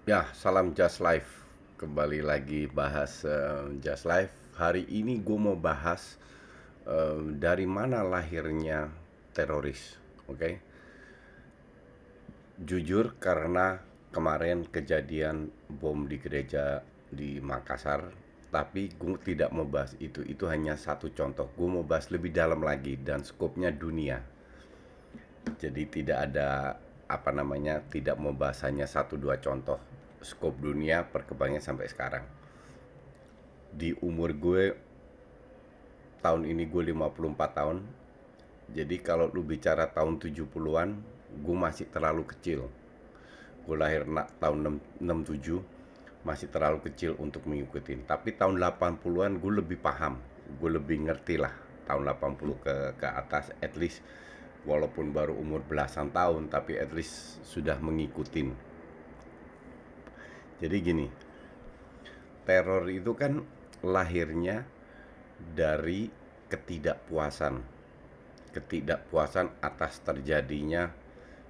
Ya, salam Just Life. Kembali lagi bahas Just Life. Hari ini gue mau bahas dari mana lahirnya teroris. Oke, jujur karena kemarin kejadian bom di gereja di Makassar, tapi gue tidak mau bahas itu. Itu hanya satu contoh. Gue mau bahas lebih dalam lagi dan skopnya dunia. Jadi tidak ada apa namanya, tidak mau bahas hanya satu dua contoh. Skop dunia perkembangannya sampai sekarang. Di umur gue tahun ini gue 54 tahun. Jadi kalau lu bicara tahun 70-an, gue masih terlalu kecil. Gue lahir tahun 67, masih terlalu kecil untuk mengikuti. Tapi tahun 80-an gue lebih paham, gue lebih ngerti lah. Tahun 80 ke atas, at least walaupun baru umur belasan tahun, tapi at least sudah mengikutin. Jadi gini, teror itu kan lahirnya dari ketidakpuasan ketidakpuasan atas terjadinya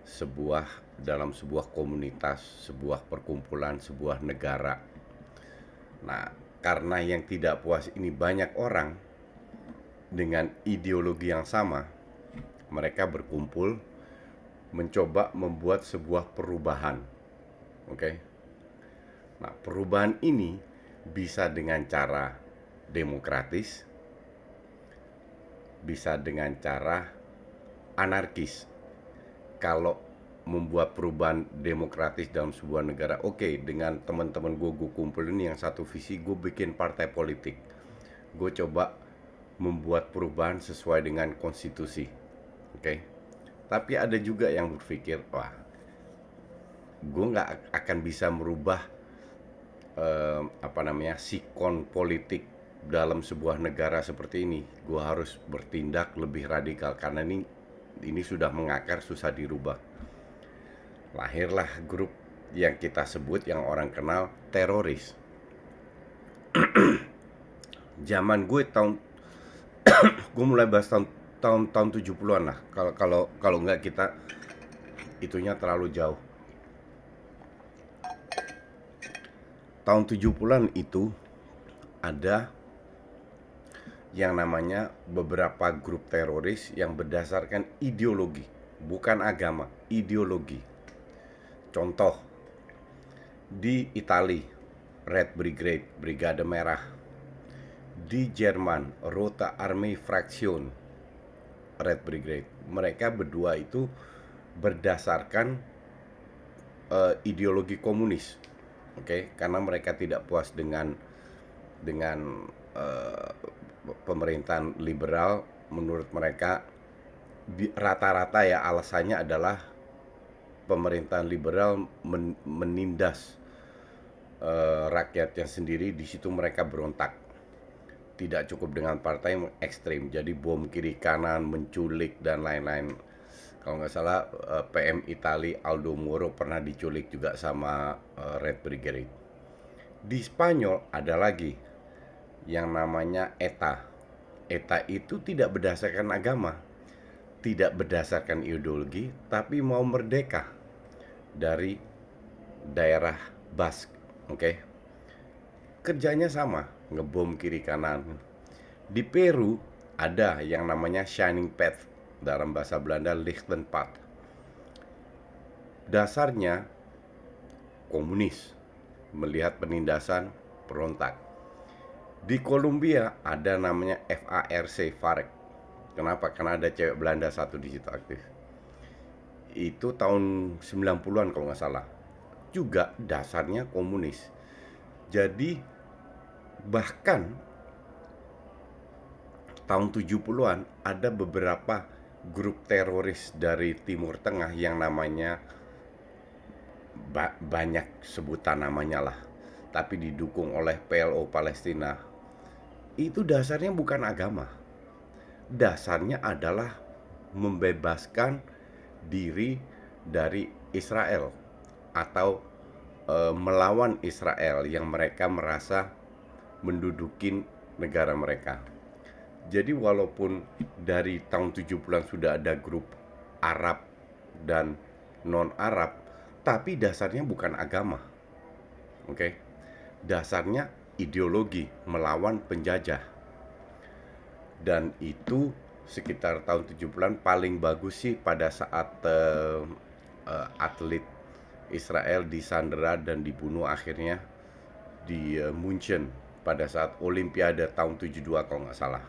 sebuah dalam sebuah komunitas, sebuah perkumpulan, sebuah negara. Nah, karena yang tidak puas ini banyak orang dengan ideologi yang sama, mereka berkumpul mencoba membuat sebuah perubahan. Oke. Nah, perubahan ini bisa dengan cara demokratis, bisa dengan cara anarkis. Kalau membuat perubahan demokratis dalam sebuah negara, oke, dengan teman-teman gue kumpulin yang satu visi, gue bikin partai politik, gue coba membuat perubahan sesuai dengan konstitusi, oke. Tapi ada juga yang berpikir, wah, gue nggak akan bisa merubah apa namanya, sikon politik dalam sebuah negara seperti ini. Gue harus bertindak lebih radikal karena ini sudah mengakar, susah dirubah. Lahirlah grup yang kita sebut, yang orang kenal, teroris. Zaman gue tahun gue mulai bahas tahun 70-an lah. Kalau kalau kalau nggak, kita itunya terlalu jauh. Tahun 70-an itu ada yang namanya beberapa grup teroris yang berdasarkan ideologi, bukan agama, ideologi. Contoh, di Itali, Red Brigade, Brigade Merah. Di Jerman, Rote Armee Fraktion, Red Brigade. Mereka berdua itu berdasarkan ideologi komunis. Oke, karena mereka tidak puas dengan uh, pemerintahan liberal. Menurut mereka rata-rata ya alasannya adalah pemerintahan liberal menindas rakyatnya sendiri. Di situ mereka berontak. Tidak cukup dengan partai yang ekstrim, jadi bom kiri kanan, menculik dan lain-lain. Kalau nggak salah PM Itali Aldo Moro pernah diculik juga sama Red Brigade. Di Spanyol ada lagi yang namanya ETA. ETA itu tidak berdasarkan agama, tidak berdasarkan ideologi, tapi mau merdeka dari daerah Basque. Oke, kerjanya sama, ngebom kiri kanan. Di Peru ada yang namanya Shining Path, dalam bahasa Belanda Lichtenpad. Dasarnya komunis, melihat penindasan, berontak. Di Kolombia ada namanya FARC, FARC. Kenapa? Karena ada cewek Belanda satu di situ aktif. Itu tahun 90-an kalau nggak salah. Juga dasarnya komunis. Jadi bahkan tahun 70-an ada beberapa grup teroris dari Timur Tengah yang namanya banyak sebutan namanya lah, tapi didukung oleh PLO Palestina. Itu dasarnya bukan agama. Dasarnya adalah membebaskan diri dari Israel atau melawan Israel yang mereka merasa mendudukin negara mereka. Jadi walaupun dari tahun 70-an sudah ada grup Arab dan non-Arab, tapi dasarnya bukan agama. oke? Dasarnya ideologi melawan penjajah. Dan itu sekitar tahun 70-an paling bagus sih pada saat atlet Israel disandera dan dibunuh akhirnya di Munchen pada saat Olimpiade tahun 72 kalau nggak salah.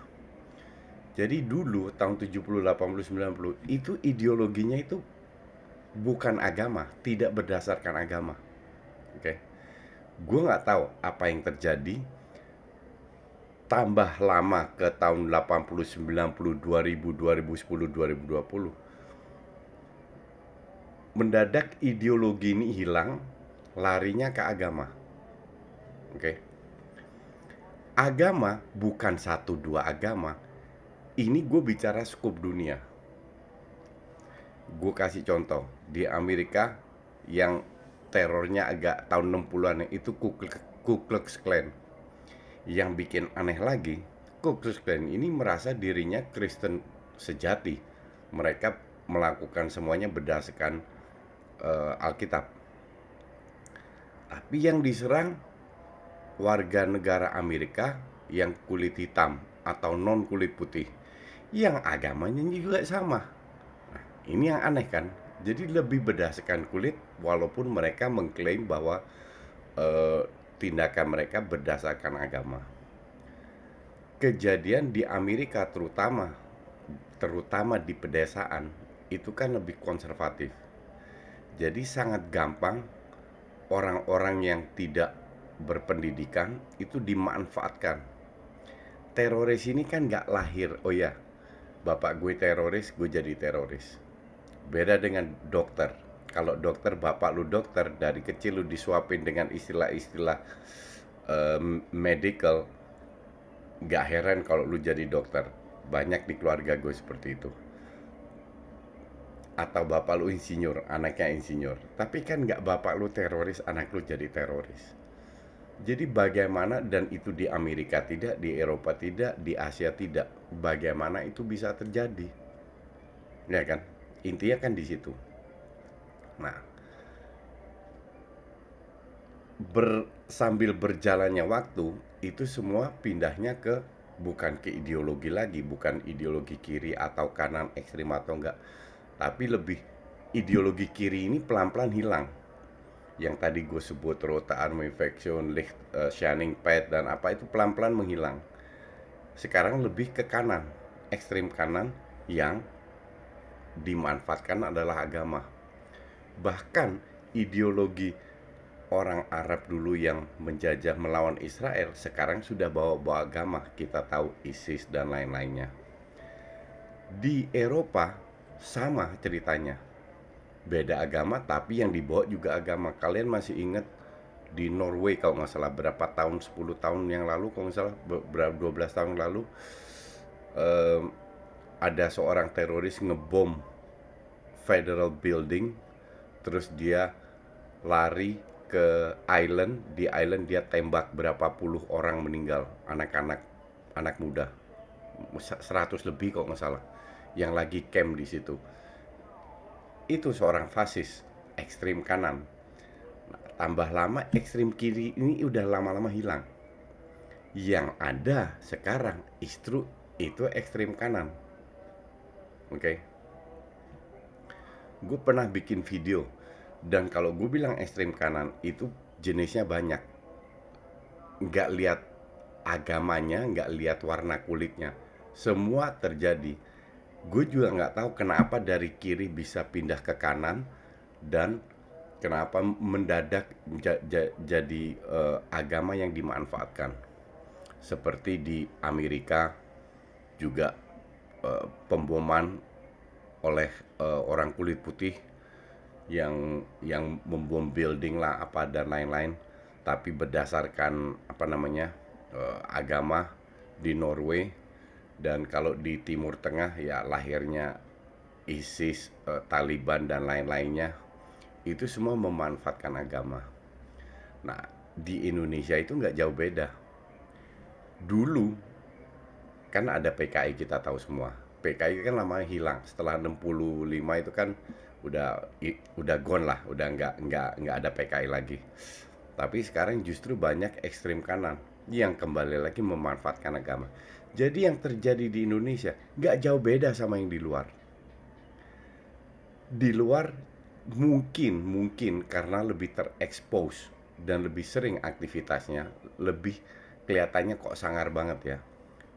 Jadi dulu tahun 70, 80, 90 itu ideologinya itu bukan agama, tidak berdasarkan agama. Oke. Gue nggak tahu apa yang terjadi. Tambah lama ke tahun 80, 90, 2000, 2010, 2020. Mendadak ideologi ini hilang, larinya ke agama. Oke. Agama bukan satu dua agama. Ini gue bicara skup dunia. Gue kasih contoh, di Amerika yang terornya agak tahun 60-an itu Ku Klux Klan. Yang bikin aneh lagi, Ku Klux Klan ini merasa dirinya Kristen sejati. Mereka melakukan semuanya berdasarkan Alkitab. Tapi yang diserang warga negara Amerika yang kulit hitam atau non kulit putih, yang agamanya juga sama. Nah, ini yang aneh kan? Jadi lebih berdasarkan kulit, walaupun mereka mengklaim bahwa tindakan mereka berdasarkan agama. Kejadian di Amerika terutama di pedesaan itu kan lebih konservatif. Jadi sangat gampang orang-orang yang tidak berpendidikan itu dimanfaatkan. Teroris ini kan nggak lahir, oh ya, bapak gue teroris, gue jadi teroris. Beda dengan dokter. Kalau dokter, bapak lu dokter, dari kecil lu disuapin dengan istilah-istilah medical, nggak heran kalau lu jadi dokter. Banyak di keluarga gue seperti itu. Atau bapak lu insinyur, anaknya insinyur. Tapi kan nggak bapak lu teroris, anak lu jadi teroris. Jadi bagaimana, dan itu di Amerika tidak, di Eropa tidak, di Asia tidak. Bagaimana itu bisa terjadi? Ya kan? Intinya kan di situ. Nah, sambil berjalannya waktu, itu semua pindahnya ke bukan ke ideologi lagi, bukan ideologi kiri atau kanan ekstrim atau enggak, tapi lebih ideologi kiri ini pelan-pelan hilang. Yang tadi gue sebut Rote Armee Faction, Shining Path dan apa itu pelan-pelan menghilang. Sekarang lebih ke kanan, ekstrim kanan yang dimanfaatkan adalah agama. Bahkan ideologi orang Arab dulu yang menjajah melawan Israel sekarang sudah bawa-bawa agama. Kita tahu ISIS dan lain-lainnya. Di Eropa sama ceritanya, beda agama tapi yang dibawa juga agama. Kalian masih ingat di Norway kalau nggak salah berapa tahun, 10 tahun yang lalu kalau nggak salah, berapa 12 tahun lalu, ada seorang teroris ngebom federal building, terus dia lari ke island. Di island dia tembak berapa puluh orang meninggal, anak-anak, anak muda, 100 lebih kalau nggak salah, yang lagi camp di situ. Itu seorang fasis ekstrim kanan. Nah, tambah lama ekstrim kiri ini udah lama-lama hilang. Yang ada sekarang istru itu ekstrim kanan. Oke. Gue pernah bikin video, dan kalau gue bilang ekstrim kanan itu jenisnya banyak. Nggak lihat agamanya, nggak lihat warna kulitnya, semua terjadi. Gue juga nggak tahu kenapa dari kiri bisa pindah ke kanan, dan kenapa mendadak jadi agama yang dimanfaatkan. Seperti di Amerika juga pemboman oleh orang kulit putih yang membom building lah apa dan lain-lain, tapi berdasarkan apa namanya agama di Norway. Dan kalau di Timur Tengah ya lahirnya ISIS, Taliban dan lain-lainnya, itu semua memanfaatkan agama. Nah, di Indonesia itu nggak jauh beda. Dulu kan ada PKI, kita tahu semua. PKI kan lama hilang setelah 65 itu kan udah gone lah, udah nggak ada PKI lagi. Tapi sekarang justru banyak ekstrem kanan yang kembali lagi memanfaatkan agama. Jadi yang terjadi di Indonesia nggak jauh beda sama yang di luar. Di luar mungkin karena lebih terekspos dan lebih sering aktivitasnya, lebih kelihatannya kok sangar banget ya.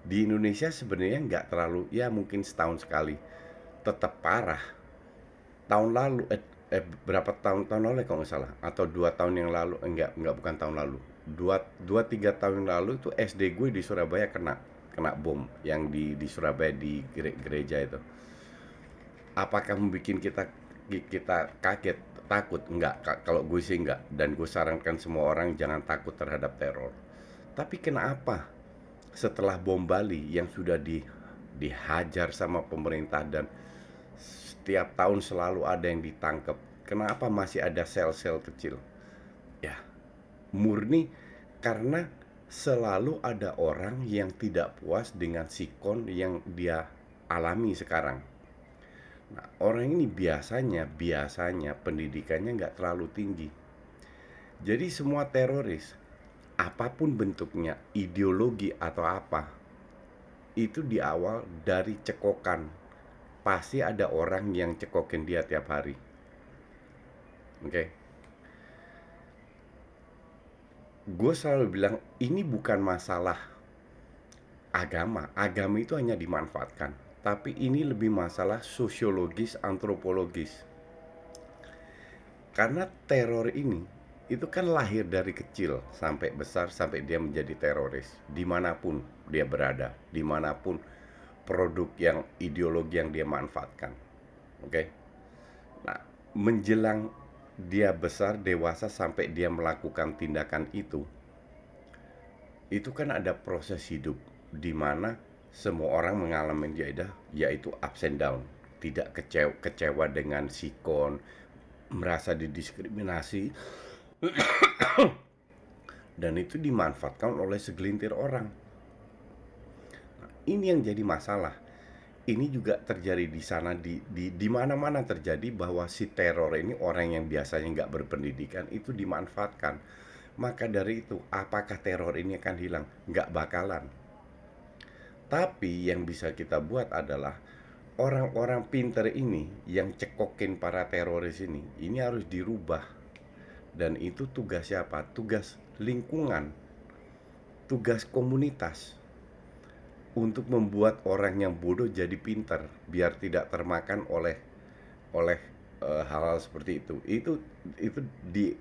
Di Indonesia sebenarnya nggak terlalu, ya mungkin setahun sekali, tetap parah. Tahun lalu, berapa tahun lalu ya kalau nggak salah, atau 2 tahun yang lalu, enggak bukan tahun lalu, dua tiga tahun yang lalu itu SD gue di Surabaya kena kena bom yang di Surabaya di gereja itu. Apakah membuat kita kita kaget, takut? Enggak, kalau gue sih enggak. Dan gue sarankan semua orang jangan takut terhadap teror. Tapi kenapa setelah bom Bali yang sudah dihajar sama pemerintah dan setiap tahun selalu ada yang ditangkap, kenapa masih ada sel-sel kecil? Ya, murni karena selalu ada orang yang tidak puas dengan sikon yang dia alami sekarang. Nah, orang ini biasanya pendidikannya nggak terlalu tinggi. Jadi semua teroris, apapun bentuknya, ideologi atau apa, itu di awal dari cekokan. Pasti ada orang yang cekokin dia tiap hari. Oke. Gue selalu bilang ini bukan masalah agama. Agama itu hanya dimanfaatkan. Tapi ini lebih masalah sosiologis, antropologis. Karena teror ini itu kan lahir dari kecil sampai besar sampai dia menjadi teroris dimanapun dia berada, dimanapun produk yang ideologi yang dia manfaatkan. Oke. Nah, menjelang dia besar dewasa sampai dia melakukan tindakan itu kan ada proses hidup di mana semua orang mengalami yaitu ups and down, tidak kecewa dengan sikon, merasa didiskriminasi, dan itu dimanfaatkan oleh segelintir orang. Nah, ini yang jadi masalah. Ini juga terjadi di sana, di mana-mana terjadi bahwa si teror ini orang yang biasanya nggak berpendidikan itu dimanfaatkan. Maka dari itu, apakah teror ini akan hilang? Nggak bakalan. Tapi yang bisa kita buat adalah orang-orang pinter ini yang cekokin para teroris ini harus dirubah. Dan itu tugas siapa? Tugas lingkungan, tugas komunitas untuk membuat orang yang bodoh jadi pinter biar tidak termakan oleh oleh hal-hal seperti itu. Itu di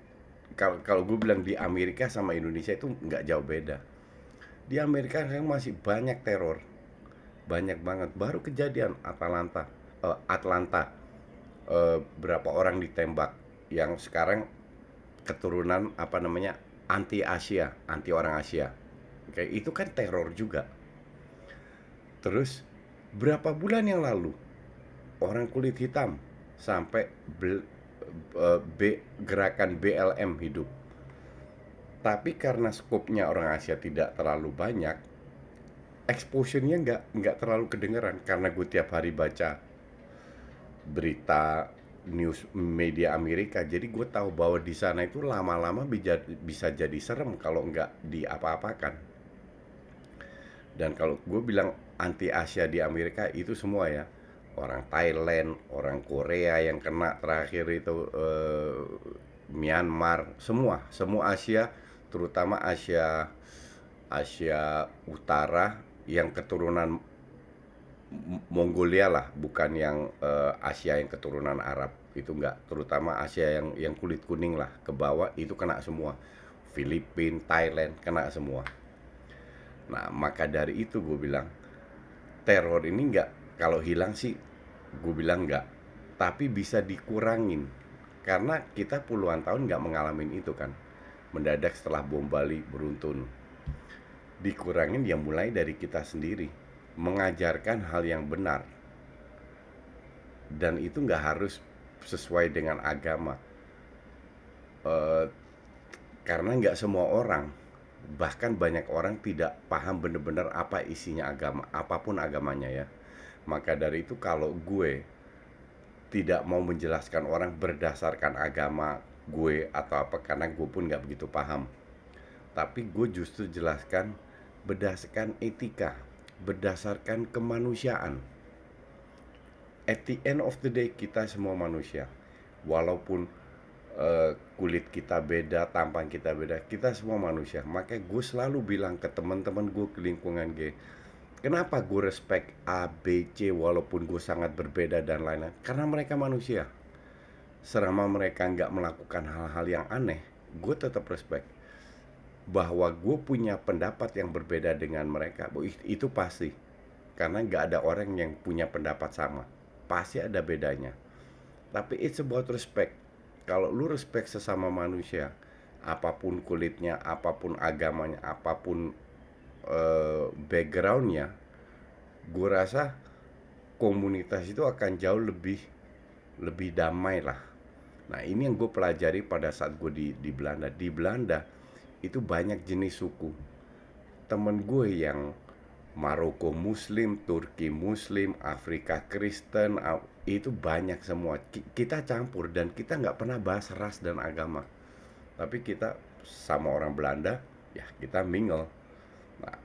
kalau gue bilang di Amerika sama Indonesia itu nggak jauh beda. Di Amerika sekarang masih banyak teror, banyak banget. Baru kejadian Atlanta, berapa orang ditembak yang sekarang keturunan apa namanya anti Asia, anti orang Asia. Oke, itu kan teror juga. Terus berapa bulan yang lalu orang kulit hitam sampai gerakan BLM hidup. Tapi karena skopnya orang Asia tidak terlalu banyak, exposure-nya nggak terlalu kedengeran karena gue tiap hari baca berita news media Amerika, jadi gue tahu bahwa di sana itu lama-lama bisa jadi serem kalau nggak diapa-apakan. Dan kalau gue bilang anti Asia di Amerika itu semua ya, orang Thailand, orang Korea yang kena terakhir itu, Myanmar, semua Asia, terutama Asia Asia Utara yang keturunan Mongolia lah, bukan yang Asia yang keturunan Arab itu enggak, terutama Asia yang kulit kuning lah ke bawah itu kena semua. Filipina, Thailand kena semua. Nah, maka dari itu gue bilang teror ini enggak, kalau hilang sih gue bilang enggak, tapi bisa dikurangin karena kita puluhan tahun nggak mengalami itu kan. Mendadak setelah bom Bali beruntun, dikurangin ya mulai dari kita sendiri, mengajarkan hal yang benar, dan itu nggak harus sesuai dengan agama. Karena nggak semua orang, bahkan banyak orang tidak paham benar-benar apa isinya agama, apapun agamanya ya. Maka dari itu kalau gue tidak mau menjelaskan orang berdasarkan agama, gue atau apa, karena gue pun nggak begitu paham. Tapi gue justru jelaskan berdasarkan etika, berdasarkan kemanusiaan. At the end of the day kita semua manusia. Walaupun kulit kita beda, tampan kita beda, kita semua manusia. Makanya gue selalu bilang ke teman-teman gue, ke lingkungan gue, kenapa gue respect A, B, C walaupun gue sangat berbeda dan lain-lain? Karena mereka manusia. Selama mereka nggak melakukan hal-hal yang aneh, gue tetap respect. Bahwa gue punya pendapat yang berbeda dengan mereka, itu pasti. Karena nggak ada orang yang punya pendapat sama. Pasti ada bedanya. Tapi it's about respect. Kalau lu respect sesama manusia, apapun kulitnya, apapun agamanya, apapun backgroundnya, gue rasa komunitas itu akan jauh lebih lebih damai lah. Nah, ini yang gue pelajari pada saat gue di Belanda. Di Belanda itu banyak jenis suku. Temen gue yang Maroko Muslim, Turki Muslim, Afrika Kristen, itu banyak semua. Kita campur dan kita nggak pernah bahas ras dan agama. Tapi kita sama orang Belanda, ya kita mingle. Nah,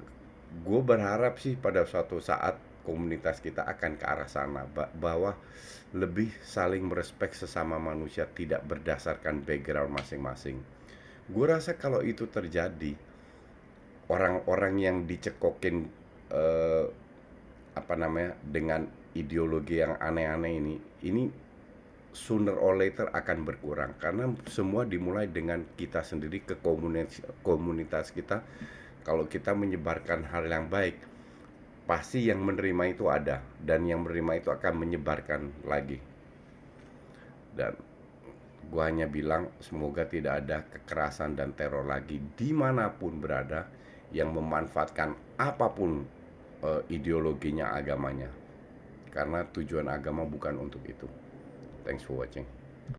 gue berharap sih pada suatu saat komunitas kita akan ke arah sana, bahwa lebih saling merespek sesama manusia, tidak berdasarkan background masing-masing. Gue rasa kalau itu terjadi, orang-orang yang dicekokin eh, apa namanya, dengan ideologi yang aneh-aneh ini sooner or later akan berkurang, karena semua dimulai dengan kita sendiri, ke komunitas kita. Kalau kita menyebarkan hal yang baik, pasti yang menerima itu ada, dan yang menerima itu akan menyebarkan lagi. Dan gua hanya bilang semoga tidak ada kekerasan dan teror lagi dimanapun berada yang memanfaatkan apapun ideologinya, agamanya, karena tujuan agama bukan untuk itu. Thanks for watching.